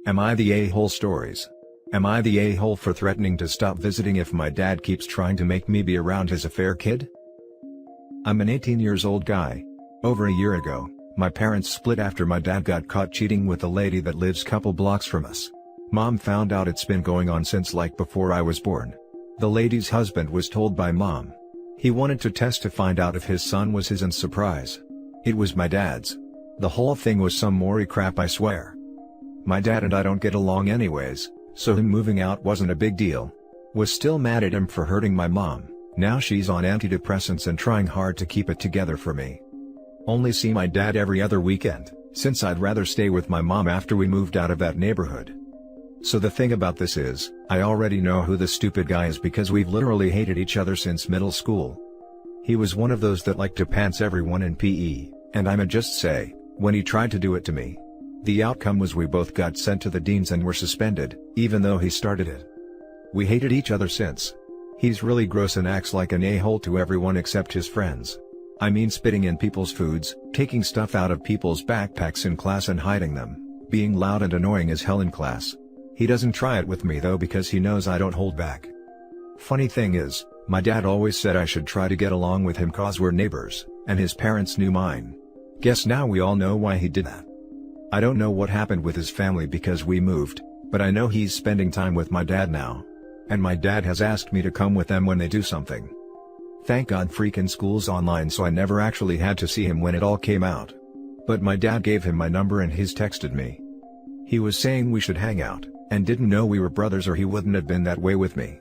Am I the a-hole stories? Am I the a-hole for threatening to stop visiting if my dad keeps trying to make me be around his affair kid? I'm an 18 years old guy. Over a year ago, my parents split after my dad got caught cheating with a lady that lives couple blocks from us. Mom found out it's been going on since like before I was born. The lady's husband was told by mom. He wanted to test to find out if his son was his, and surprise, it was my dad's. The whole thing was some Maury crap, I swear. My dad and I don't get along anyways, so him moving out wasn't a big deal. Was still mad at him for hurting my mom. Now she's on antidepressants and trying hard to keep it together for me. Only see my dad every other weekend, since I'd rather stay with my mom after we moved out of that neighborhood. So the thing about this is, I already know who the stupid guy is because we've literally hated each other since middle school. He was one of those that liked to pants everyone in PE, and I'ma just say, when he tried to do it to me, the outcome was we both got sent to the deans and were suspended, even though he started it. We hated each other since. He's really gross and acts like an a-hole to everyone except his friends. I mean, spitting in people's foods, taking stuff out of people's backpacks in class and hiding them, being loud and annoying as hell in class. He doesn't try it with me though because he knows I don't hold back. Funny thing is, my dad always said I should try to get along with him cause we're neighbors, and his parents knew mine. Guess now we all know why he did that. I don't know what happened with his family because we moved, but I know he's spending time with my dad now. And my dad has asked me to come with them when they do something. Thank God freaking school's online, so I never actually had to see him when it all came out. But my dad gave him my number and he's texted me. He was saying we should hang out, and didn't know we were brothers or he wouldn't have been that way with me.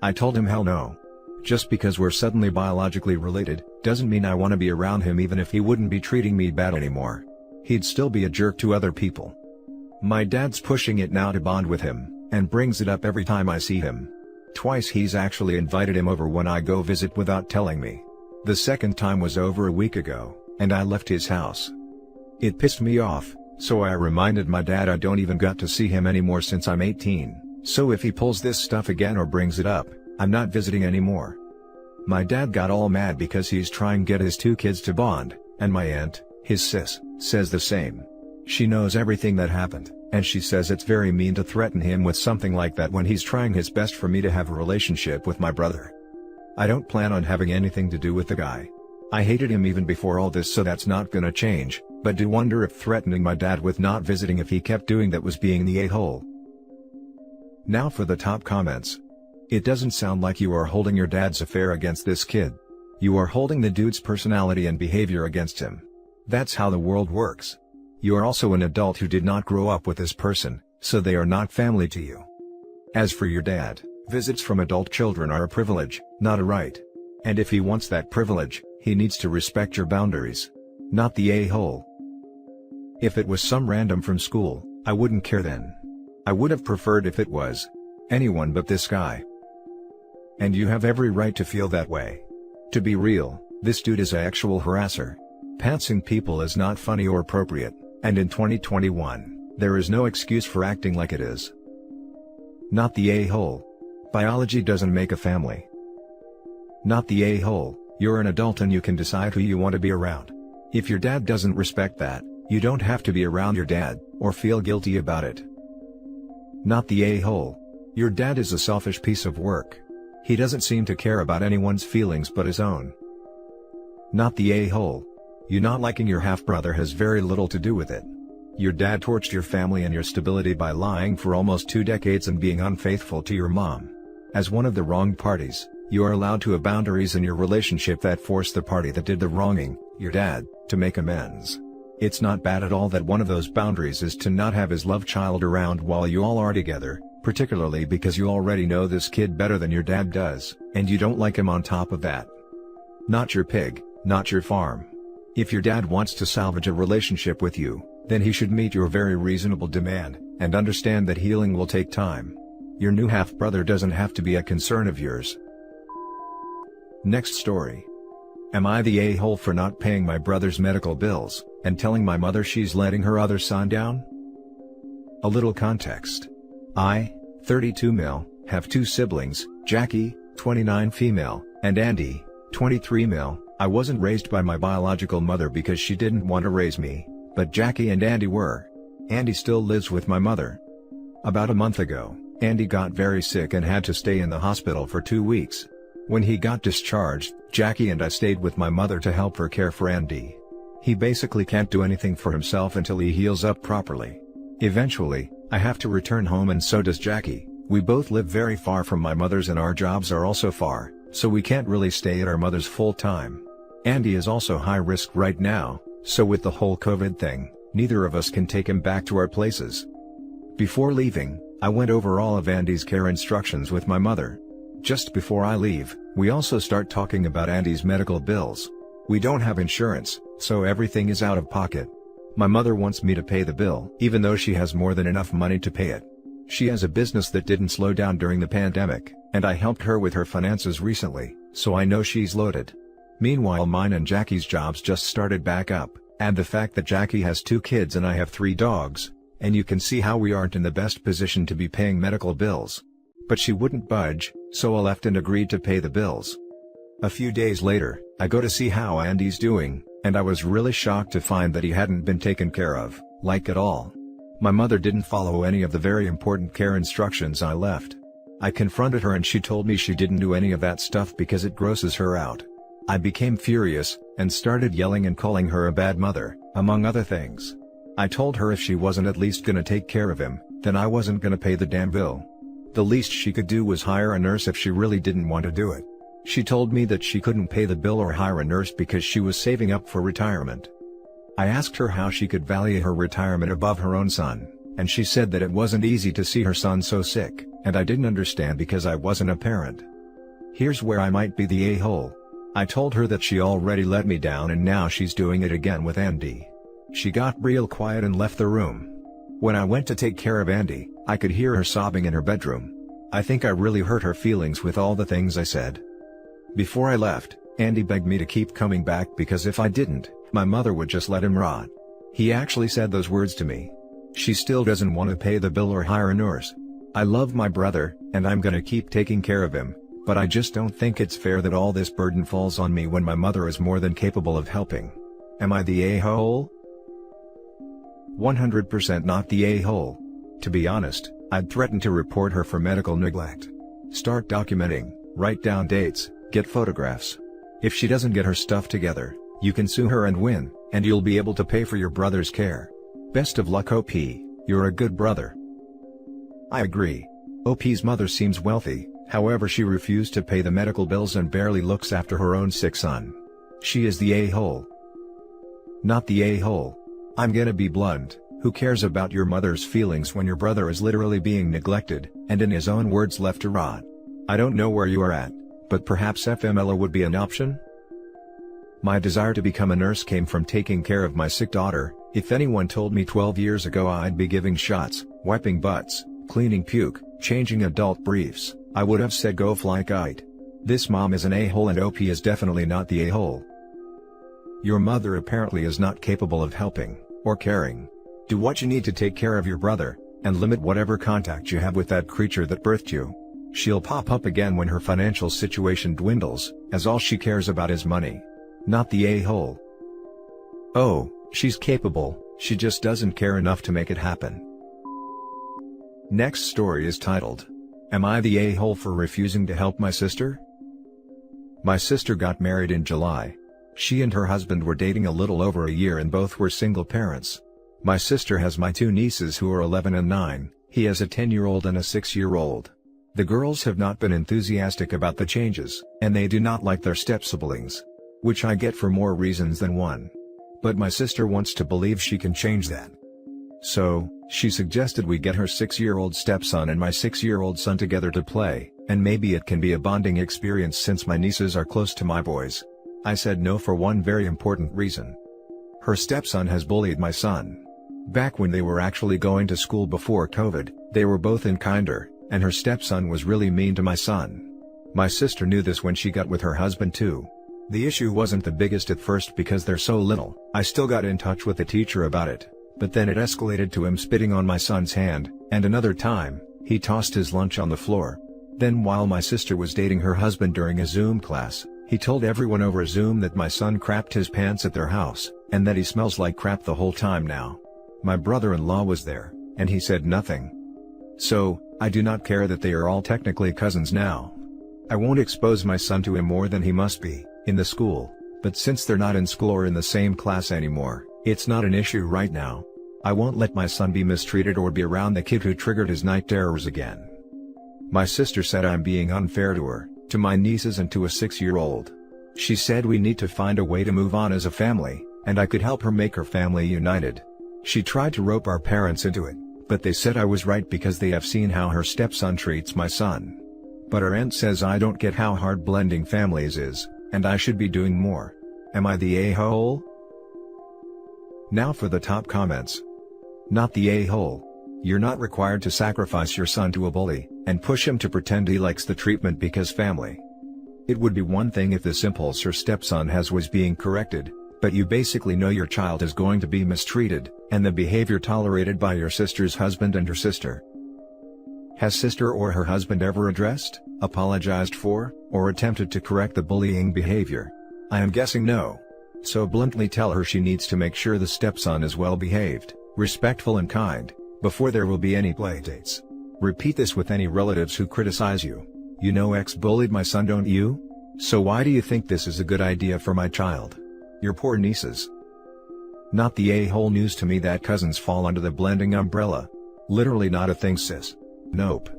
I told him hell no. Just because we're suddenly biologically related, doesn't mean I want to be around him even if he wouldn't be treating me bad anymore. He'd still be a jerk to other people. My dad's pushing it now to bond with him, and brings it up every time I see him. Twice he's actually invited him over when I go visit without telling me. The second time was over a week ago, and I left his house. It pissed me off, so I reminded my dad I don't even got to see him anymore since I'm 18, so if he pulls this stuff again or brings it up, I'm not visiting anymore. My dad got all mad because he's trying to get his two kids to bond, and my aunt, his sis, says the same. She knows everything that happened, and she says it's very mean to threaten him with something like that when he's trying his best for me to have a relationship with my brother. I don't plan on having anything to do with the guy. I hated him even before all this, so that's not gonna change, but do wonder if threatening my dad with not visiting if he kept doing that was being the a-hole. Now for the top comments. It doesn't sound like you are holding your dad's affair against this kid. You are holding the dude's personality and behavior against him. That's how the world works. You are also an adult who did not grow up with this person, so they are not family to you. As for your dad, visits from adult children are a privilege, not a right. And if he wants that privilege, he needs to respect your boundaries. Not the a-hole. If it was some random from school, I wouldn't care then. I would have preferred if it was anyone but this guy. And you have every right to feel that way. To be real, this dude is an actual harasser. Pantsing people is not funny or appropriate, and in 2021, there is no excuse for acting like it is. Not the a-hole. Biology doesn't make a family. Not the a-hole, you're an adult and you can decide who you want to be around. If your dad doesn't respect that, you don't have to be around your dad, or feel guilty about it. Not the a-hole. Your dad is a selfish piece of work. He doesn't seem to care about anyone's feelings but his own. Not the a-hole. You not liking your half-brother has very little to do with it. Your dad torched your family and your stability by lying for almost 2 decades and being unfaithful to your mom. As one of the wronged parties, you are allowed to have boundaries in your relationship that force the party that did the wronging, your dad, to make amends. It's not bad at all that one of those boundaries is to not have his love child around while you all are together, particularly because you already know this kid better than your dad does, and you don't like him on top of that. Not your pig, not your farm. If your dad wants to salvage a relationship with you, then he should meet your very reasonable demand, and understand that healing will take time. Your new half-brother doesn't have to be a concern of yours. Next story. Am I the a-hole for not paying my brother's medical bills, and telling my mother she's letting her other son down? A little context. I, 32 male, have 2 siblings, Jackie, 29 female, and Andy, 23 male. I wasn't raised by my biological mother because she didn't want to raise me, but Jackie and Andy were. Andy still lives with my mother. About a month ago, Andy got very sick and had to stay in the hospital for 2 weeks. When he got discharged, Jackie and I stayed with my mother to help her care for Andy. He basically can't do anything for himself until he heals up properly. Eventually, I have to return home and so does Jackie. We both live very far from my mother's and our jobs are also far, so we can't really stay at our mother's full time. Andy is also high risk right now, so with the whole COVID thing, neither of us can take him back to our places. Before leaving, I went over all of Andy's care instructions with my mother. Just before I leave, we also start talking about Andy's medical bills. We don't have insurance, so everything is out of pocket. My mother wants me to pay the bill, even though she has more than enough money to pay it. She has a business that didn't slow down during the pandemic, and I helped her with her finances recently, so I know she's loaded. Meanwhile, mine and Jackie's jobs just started back up, and the fact that Jackie has 2 kids and I have 3 dogs, and you can see how we aren't in the best position to be paying medical bills. But she wouldn't budge, so I left and agreed to pay the bills. A few days later, I go to see how Andy's doing, and I was really shocked to find that he hadn't been taken care of, like at all. My mother didn't follow any of the very important care instructions I left. I confronted her and she told me she didn't do any of that stuff because it grosses her out. I became furious, and started yelling and calling her a bad mother, among other things. I told her if she wasn't at least gonna take care of him, then I wasn't gonna pay the damn bill. The least she could do was hire a nurse if she really didn't want to do it. She told me that she couldn't pay the bill or hire a nurse because she was saving up for retirement. I asked her how she could value her retirement above her own son, and she said that it wasn't easy to see her son so sick, and I didn't understand because I wasn't a parent. Here's where I might be the a-hole. I told her that she already let me down and now she's doing it again with Andy. She got real quiet and left the room. When I went to take care of Andy, I could hear her sobbing in her bedroom. I think I really hurt her feelings with all the things I said. Before I left, Andy begged me to keep coming back because if I didn't, my mother would just let him rot. He actually said those words to me. She still doesn't want to pay the bill or hire a nurse. I love my brother, and I'm gonna keep taking care of him, but I just don't think it's fair that all this burden falls on me when my mother is more than capable of helping. Am I the a-hole? 100% not the a-hole. To be honest, I'd threaten to report her for medical neglect. Start documenting, write down dates, get photographs. If she doesn't get her stuff together, you can sue her and win, and you'll be able to pay for your brother's care. Best of luck, OP, you're a good brother. I agree. OP's mother seems wealthy, however she refused to pay the medical bills and barely looks after her own sick son. She is the a-hole. Not the a-hole. I'm gonna be blunt, who cares about your mother's feelings when your brother is literally being neglected, and in his own words left to rot? I don't know where you are at, but perhaps FMLA would be an option? My desire to become a nurse came from taking care of my sick daughter. If anyone told me 12 years ago I'd be giving shots, wiping butts, cleaning puke, changing adult briefs, I would have said go fly kite. This mom is an a-hole and OP is definitely not the a-hole. Your mother apparently is not capable of helping, or caring. Do what you need to take care of your brother, and limit whatever contact you have with that creature that birthed you. She'll pop up again when her financial situation dwindles, as all she cares about is money. Not the a-hole. Oh, she's capable, she just doesn't care enough to make it happen. Next story is titled, Am I the a-hole for refusing to help my sister? My sister got married in July. She and her husband were dating a little over a year and both were single parents. My sister has my 2 nieces who are 11 and 9, he has a 10-year-old and a 6-year-old. The girls have not been enthusiastic about the changes, and they do not like their step-siblings. Which I get for more reasons than one. But my sister wants to believe she can change that. So, she suggested we get her 6-year-old stepson and my 6-year-old son together to play, and maybe it can be a bonding experience since my nieces are close to my boys. I said no for one very important reason. Her stepson has bullied my son. Back when they were actually going to school before COVID, they were both in kinder, and her stepson was really mean to my son. My sister knew this when she got with her husband too. The issue wasn't the biggest at first because they're so little. I still got in touch with the teacher about it, but then it escalated to him spitting on my son's hand, and another time, he tossed his lunch on the floor. Then while my sister was dating her husband during a Zoom class, he told everyone over Zoom that my son crapped his pants at their house, and that he smells like crap the whole time now. My brother-in-law was there, and he said nothing. So, I do not care that they are all technically cousins now. I won't expose my son to him more than he must be, in the school, but since they're not in school or in the same class anymore, it's not an issue right now. I won't let my son be mistreated or be around the kid who triggered his night terrors again. My sister said I'm being unfair to her, to my nieces and to a 6-year-old. She said we need to find a way to move on as a family, and I could help her make her family united. She tried to rope our parents into it, but they said I was right because they have seen how her stepson treats my son. But her aunt says I don't get how hard blending families is, and I should be doing more. Am I the a-hole? Now for the top comments. Not the a-hole. You're not required to sacrifice your son to a bully, and push him to pretend he likes the treatment because family. It would be one thing if this impulse your stepson has was being corrected, but you basically know your child is going to be mistreated, and the behavior tolerated by your sister's husband and your sister. Has sister or her husband ever addressed, apologized for, or attempted to correct the bullying behavior? I am guessing no. So bluntly tell her she needs to make sure the stepson is well behaved, respectful and kind, before there will be any play dates. Repeat this with any relatives who criticize you. You know X bullied my son, don't you? So why do you think this is a good idea for my child? Your poor nieces. Not the a-hole news to me that cousins fall under the blending umbrella. Literally not a thing, sis. Nope.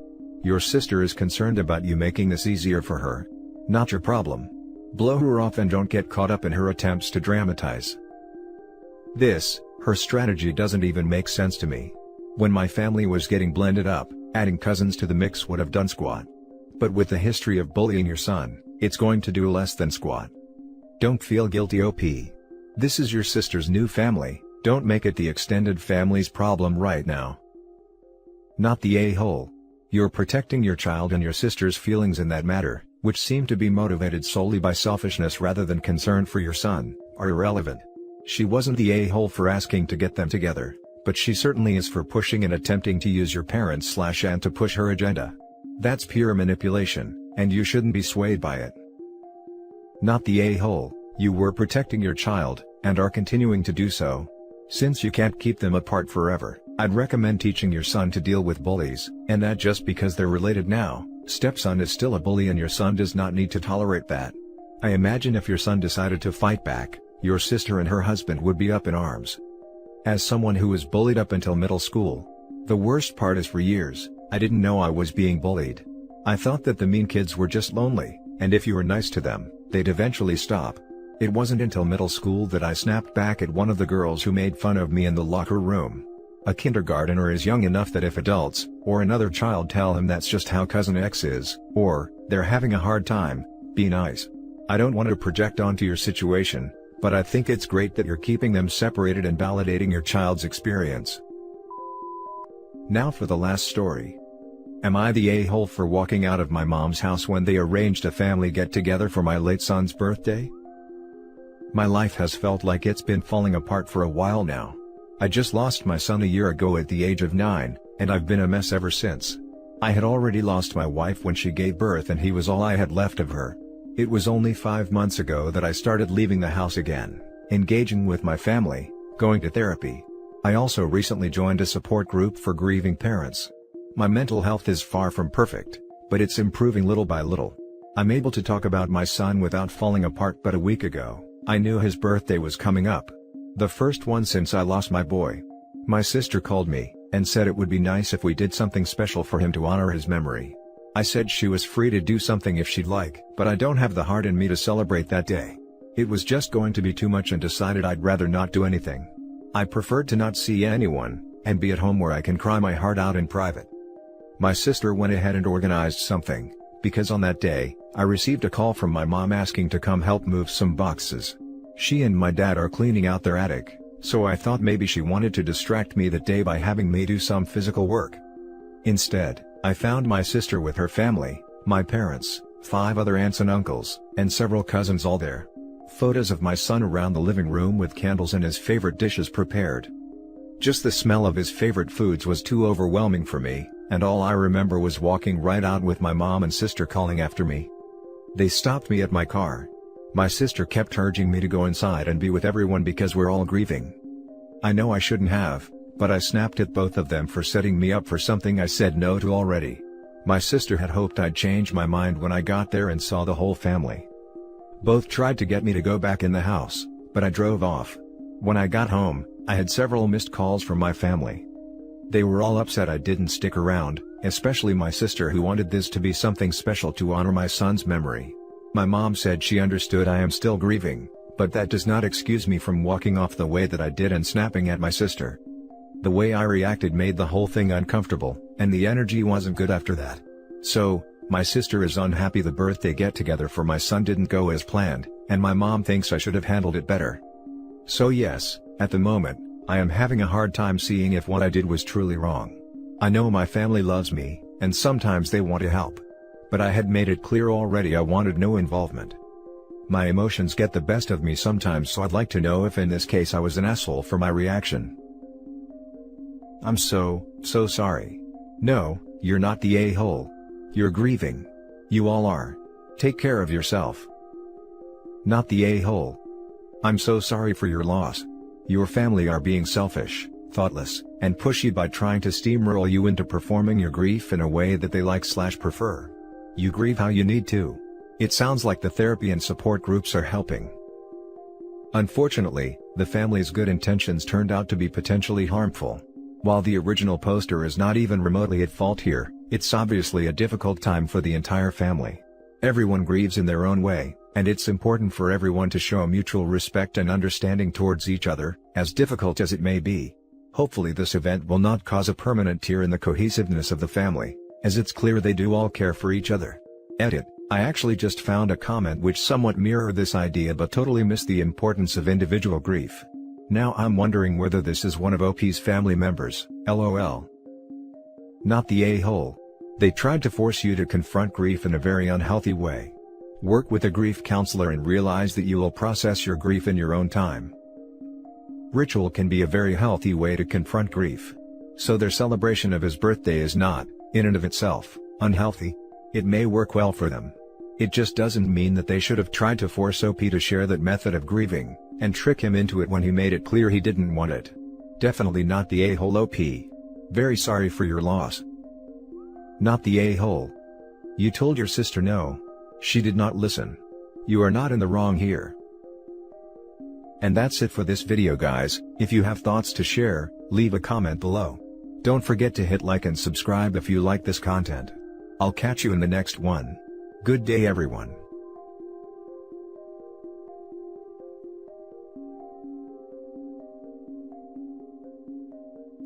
Your sister is concerned about you making this easier for her. Not your problem. Blow her off and don't get caught up in her attempts to dramatize. Her strategy doesn't even make sense to me. When my family was getting blended up, adding cousins to the mix would have done squat. But with the history of bullying your son, it's going to do less than squat. Don't feel guilty, OP. This is your sister's new family, don't make it the extended family's problem right now. Not the a-hole. You're protecting your child and your sister's feelings in that matter, which seem to be motivated solely by selfishness rather than concern for your son, are irrelevant. She wasn't the a-hole for asking to get them together, but she certainly is for pushing and attempting to use your parents/aunt to push her agenda. That's pure manipulation, and you shouldn't be swayed by it. Not the a-hole. You were protecting your child, and are continuing to do so. Since you can't keep them apart forever, I'd recommend teaching your son to deal with bullies, and that just because they're related now, stepson is still a bully and your son does not need to tolerate that. I imagine if your son decided to fight back, your sister and her husband would be up in arms. As someone who was bullied up until middle school, the worst part is for years, I didn't know I was being bullied. I thought that the mean kids were just lonely, and if you were nice to them, they'd eventually stop. It wasn't until middle school that I snapped back at one of the girls who made fun of me in the locker room. A kindergartner is young enough that if adults, or another child tell him that's just how cousin X is, or, they're having a hard time, be nice. I don't want to project onto your situation, but I think it's great that you're keeping them separated and validating your child's experience. Now for the last story. Am I the a-hole for walking out of my mom's house when they arranged a family get-together for my late son's birthday? My life has felt like it's been falling apart for a while now. I just lost my son a year ago at the age of 9, and I've been a mess ever since. I had already lost my wife when she gave birth and he was all I had left of her. It was only 5 months ago that I started leaving the house again, engaging with my family, going to therapy. I also recently joined a support group for grieving parents. My mental health is far from perfect, but it's improving little by little. I'm able to talk about my son without falling apart, but a week ago, I knew his birthday was coming up. The first one since I lost my boy. My sister called me, and said it would be nice if we did something special for him to honor his memory. I said she was free to do something if she'd like, but I don't have the heart in me to celebrate that day. It was just going to be too much and decided I'd rather not do anything. I preferred to not see anyone, and be at home where I can cry my heart out in private. My sister went ahead and organized something, because on that day, I received a call from my mom asking to come help move some boxes. She and my dad are cleaning out their attic, so I thought maybe she wanted to distract me that day by having me do some physical work. Instead, I found my sister with her family, my parents, 5 other aunts and uncles, and several cousins all there. Photos of my son around the living room with candles and his favorite dishes prepared. Just the smell of his favorite foods was too overwhelming for me, and all I remember was walking right out with my mom and sister calling after me. They stopped me at my car. My sister kept urging me to go inside and be with everyone because we're all grieving. I know I shouldn't have, but I snapped at both of them for setting me up for something I said no to already. My sister had hoped I'd change my mind when I got there and saw the whole family. Both tried to get me to go back in the house, but I drove off. When I got home, I had several missed calls from my family. They were all upset I didn't stick around, especially my sister, who wanted this to be something special to honor my son's memory. My mom said she understood I am still grieving, but that does not excuse me from walking off the way that I did and snapping at my sister. The way I reacted made the whole thing uncomfortable, and the energy wasn't good after that. So, my sister is unhappy the birthday get-together for my son didn't go as planned, and my mom thinks I should have handled it better. So yes, at the moment, I am having a hard time seeing if what I did was truly wrong. I know my family loves me, and sometimes they want to help. But I had made it clear already I wanted no involvement. My emotions get the best of me sometimes, so I'd like to know if in this case I was an asshole for my reaction. I'm so sorry. No, you're not the a-hole. You're grieving. You all are. Take care of yourself. Not the a-hole. I'm so sorry for your loss. Your family are being selfish, thoughtless, and pushy by trying to steamroll you into performing your grief in a way that they like/prefer. You grieve how you need to. It sounds like the therapy and support groups are helping. Unfortunately, the family's good intentions turned out to be potentially harmful. While the original poster is not even remotely at fault here, it's obviously a difficult time for the entire family. Everyone grieves in their own way, and it's important for everyone to show mutual respect and understanding towards each other, as difficult as it may be. Hopefully this event will not cause a permanent tear in the cohesiveness of the family, as it's clear they do all care for each other. Edit: I actually just found a comment which somewhat mirrored this idea but totally missed the importance of individual grief. Now I'm wondering whether this is one of OP's family members, lol. Not the a-hole. They tried to force you to confront grief in a very unhealthy way. Work with a grief counselor and realize that you will process your grief in your own time. Ritual can be a very healthy way to confront grief. So their celebration of his birthday is not, in and of itself, unhealthy. It may work well for them. It just doesn't mean that they should have tried to force OP to share that method of grieving, and trick him into it when he made it clear he didn't want it. Definitely not the a-hole OP. Very sorry for your loss. Not the a-hole. You told your sister no. She did not listen. You are not in the wrong here. And that's it for this video, guys. If you have thoughts to share, leave a comment below. Don't forget to hit like and subscribe if you like this content. I'll catch you in the next one. Good day everyone.